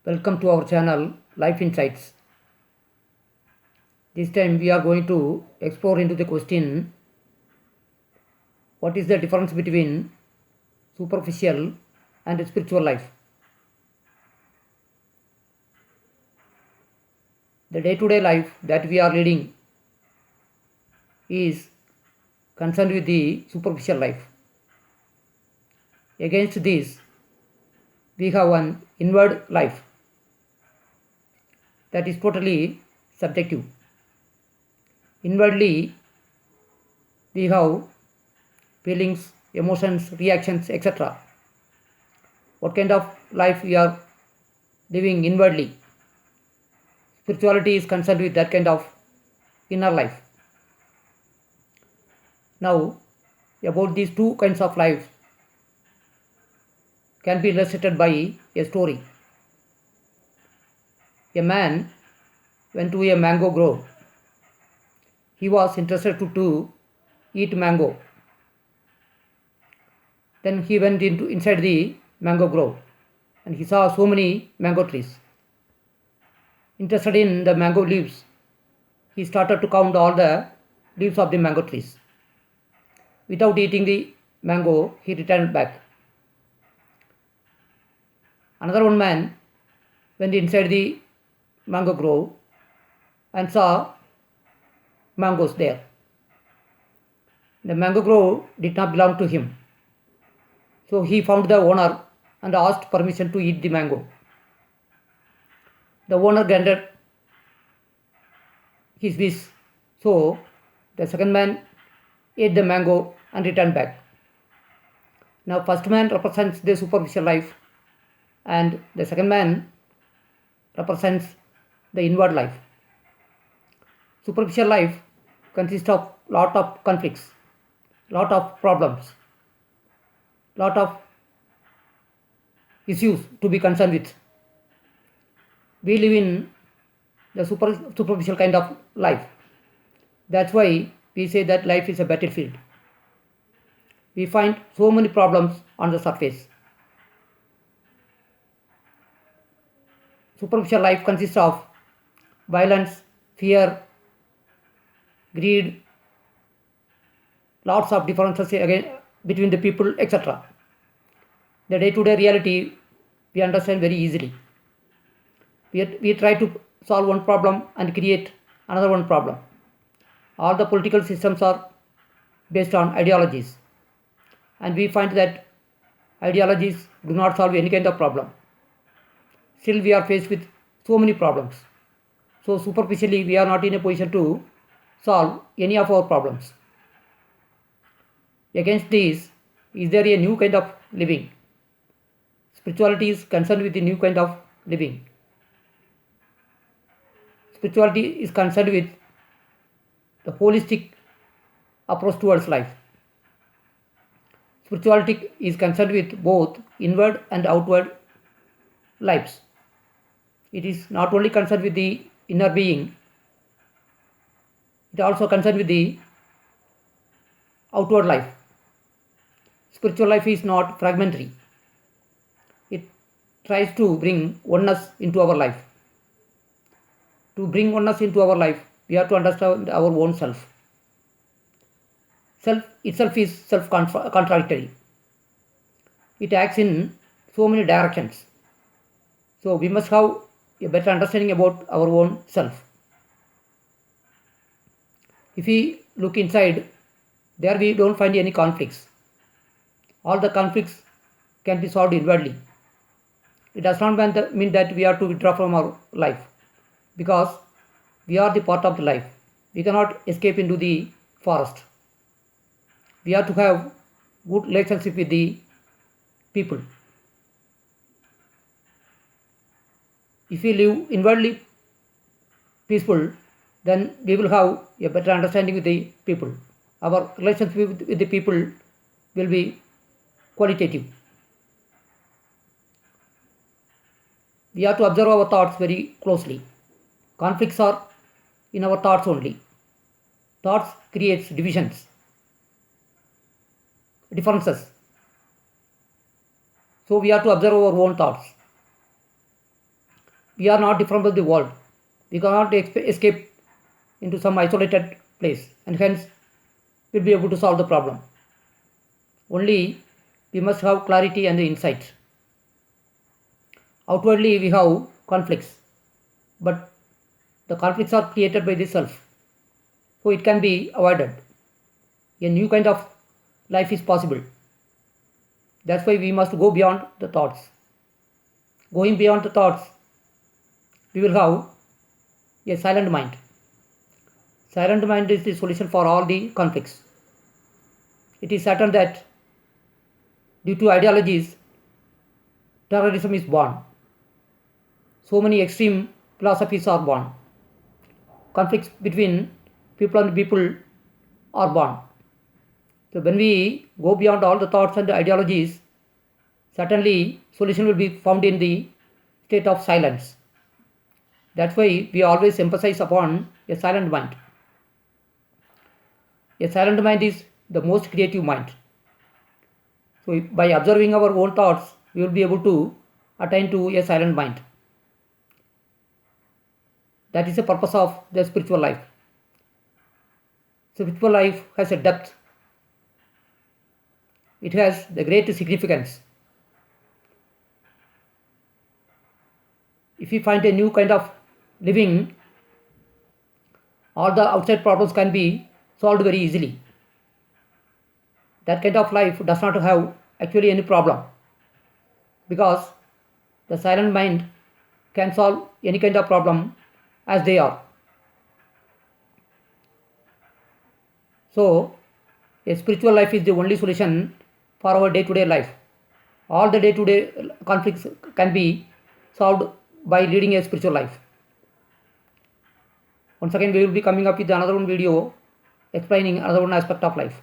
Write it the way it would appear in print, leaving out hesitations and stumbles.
Welcome to our channel Life Insights. This time we are going to explore into the question, what is the difference between superficial and spiritual life? The day-to-day life that we are leading is concerned with the superficial life. Against this, we have an inward life that is totally subjective. Inwardly, we have feelings, emotions, reactions, etc. What kind of life we are living inwardly? Spirituality is concerned with that kind of inner life. Now, about these two kinds of life can be illustrated by a story. A man went to a mango grove. He was interested to eat mango. Then he went inside the mango grove and he saw so many mango trees. Interested in the mango leaves, he started to count all the leaves of the mango trees. Without eating the mango, he returned back. Another one man went inside the mango grove and saw mangoes there. The mango grove did not belong to him. So he found the owner and asked permission to eat the mango. The owner granted his wish. So the second man ate the mango and returned back. Now first man represents the superficial life and the second man represents the inward life. Superficial life consists of lot of conflicts, lot of problems, lot of issues to be concerned with. We live in the superficial kind of life. That's why we say that life is a battlefield. We find so many problems on the surface. Superficial life consists of violence, fear, greed, lots of differences again between the people, etc. The day-to-day reality we understand very easily. We try to solve one problem and create another one problem. All the political systems are based on ideologies, and we find that ideologies do not solve any kind of problem. Still we are faced with so many problems. So superficially we are not in a position to solve any of our problems. Against this, is there a new kind of living? Spirituality is concerned with the new kind of living. Spirituality is concerned with the holistic approach towards life. Spirituality is concerned with both inward and outward lives. It is not only concerned with the inner being, it also concerned with the outward life. Spiritual life is not fragmentary. It tries to bring oneness into our life. To bring oneness into our life, we have to understand our own self. Self itself is self-contradictory. It acts in so many directions. So we must have a better understanding about our own self. If we look inside, there we don't find any conflicts. All the conflicts can be solved inwardly. It does not mean that we are to withdraw from our life, because we are the part of the life. We cannot escape into the forest. We have to have good relationship with the people. If we live inwardly peaceful, then we will have a better understanding with the people. Our relationship with the people will be qualitative. We have to observe our thoughts very closely. Conflicts are in our thoughts only. Thoughts creates divisions, differences. So we have to observe our own thoughts. we are not different from the world. We cannot escape into some isolated place, and hence we'll be able to solve the problem. Only we must have clarity and the insight. Outwardly we have conflicts, but the conflicts are created by the self, so it can be avoided. A new kind of life is possible. That's why we must go beyond the thoughts. Going beyond the thoughts, we will have a silent mind. Silent mind is the solution for all the conflicts. It is certain that due to ideologies, terrorism is born. So many extreme philosophies are born. Conflicts between people and people are born. So when we go beyond all the thoughts and the ideologies, certainly solution will be found in the state of silence. That's why we always emphasize upon a silent mind. A silent mind is the most creative mind. So by observing our own thoughts, we will be able to attain to a silent mind. That is the purpose of the spiritual life. Spiritual life has a depth. It has the great significance. If we find a new kind of living, all the outside problems can be solved very easily. That kind of life does not have actually any problem, because the silent mind can solve any kind of problem as they are. So a spiritual life is the only solution for our day-to-day life. All the day-to-day conflicts can be solved by leading a spiritual life. Once again, we will be coming up with another one video explaining another one aspect of life.